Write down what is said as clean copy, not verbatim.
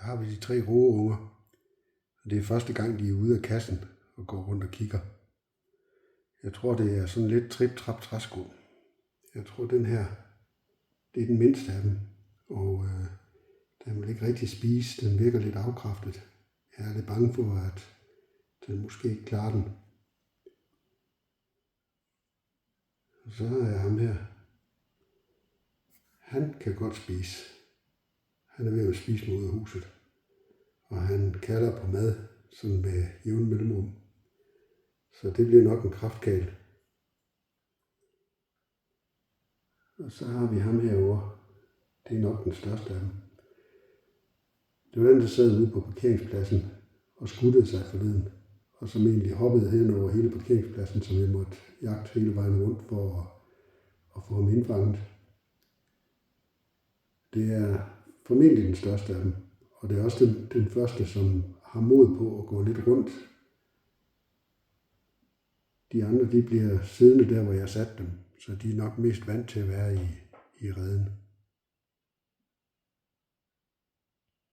har vi de 3 rågeunger. Og det er første gang, de er ude af kassen og går rundt og kigger. Jeg tror, det er sådan lidt trip-trap-træsko. Jeg tror, den her, det er den mindste af dem. Og den vil ikke rigtig spise. Den virker lidt afkræftet. Jeg er lidt bange for, at den måske ikke klarer den. Og så er jeg ham her. Han kan godt spise. Han er ved at spise mod huset. Og han kalder på mad, sådan med jævn mellemrum. Så det bliver nok en kraftkald. Og så har vi ham herovre. Det er nok den største af dem. Det var den, der sad ude på parkeringspladsen og skuttede sig forleden. Og som egentlig hoppede hen over hele parkeringspladsen, som jeg måtte jagte hele vejen rundt for at få ham indfanget. Det er formentlig den største af dem. Og det er også den første, som har mod på at gå lidt rundt. De andre, de bliver siddende der, hvor jeg satte dem. Så de er nok mest vant til at være i reden.